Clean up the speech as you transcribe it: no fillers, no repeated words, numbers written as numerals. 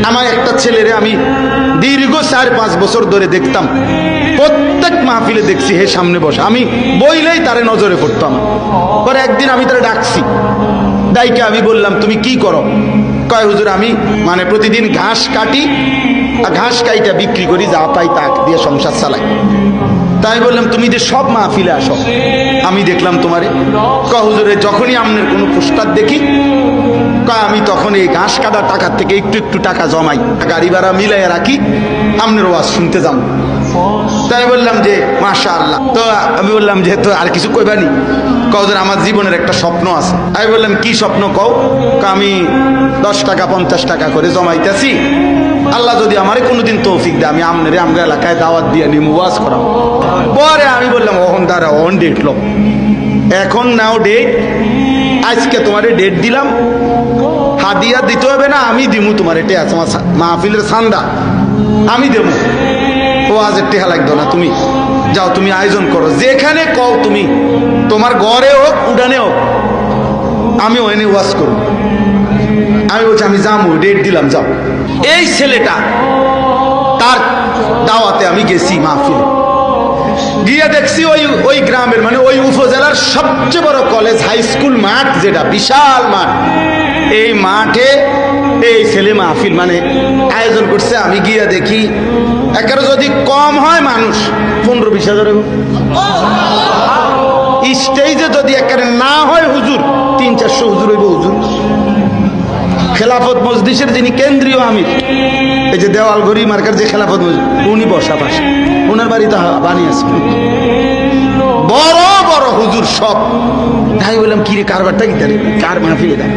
আমার একটা ছেলেরে আমি দীর্ঘ 4-5 বছর ধরে দেখতাম, প্রত্যেক মাহফিলে দেখছি হে সামনে বসে, আমি বইলেই তারে নজরে পড়তো আমার। পরে একদিন আমি তারে ডাকছি, ডাইকে আমি বললাম তুমি কি করো? কয় হুজুর আমি মানে প্রতিদিন ঘাস কাটি, আর ঘাস কাইটা বিক্রি করি, যা পাই তা দিয়ে সংসার চালাই। তাই বললাম তুমি যে সব মাহফিলে আসো, আমি দেখলাম তোমারে। কয় হুজুরে যখনই আপনার কোনো পোস্টার দেখি, কয় আমি তখন এই ঘাস কাটার টাকার থেকে একটু একটু টাকা জমাই, গাড়ি ভাড়া মিলাইয়া রাখি, আপনার ওয়াজ শুনতে যাবো। তাই বললাম যে মাশাআল্লাহ। তো আমি বললাম যে তো আর কিছু কইবানি? কও যে আমার জীবনের একটা স্বপ্ন আছে। আমি বললাম কি স্বপ্ন কও? আমি 10 টাকা 50 টাকা করে জমাইতেছি, আল্লাহ যদি আমারে কোনোদিন তৌফিক দেয় আমি আমনের আমরা এলাকায় দাওয়াত দিয়ে নিয়ে ওয়াজ করাবো। পরে আমি বললাম ওহন দাঁড়া, ওহন ডেট লো, এখন নাও ডেট, আজকে তোমারে ডেট দিলাম, হাদিয়া দিতে হবে না, আমি দিমু তোমার, এটা আছে আমার মাহফিলের চান্দা আমি দেবো। ও আজ টেহা লাগতো না, তুমি যাও, তুমি আয়োজন করো, যেখানে কও তুমি, তোমার ঘরে হোক উডানে হোক, আমি ওখানে ওয়াজ করব। আমি বলছি আমি যাবো, ডেট দিলাম, যাও। এই ছেলেটা তার দাওয়াতে আমি গেছি মাহফিলে, গিয়ে দেখছি ওই গ্রামের মানে ওই উপজেলার সবচেয়ে বড় কলেজ হাই স্কুল মাঠ, যেটা বিশাল মাঠ, এই মাঠে এই ছেলে মাহফিল মানে আয়োজন করছে। আমি গিয়ে দেখি একেবারে যদি কম হয় মানুষ 15-20 হাজার, স্টেজে যদি একেবারে না হয় হুজুর 300-400 হুজুর হইব। হুজুর খেলাফত মজলিসের যিনি কেন্দ্রীয় আমির, এই যে দেওয়ালঘড়ি মার্কার যে খেলাফত মজলিস, উনি বসা পাশে, ওনার বাড়িতে বানিয়ে আছে বড় বড় হুজুর সব। তাই বললাম কি রে কারবারটা কি, তারে কার মাহফিলে দেয়?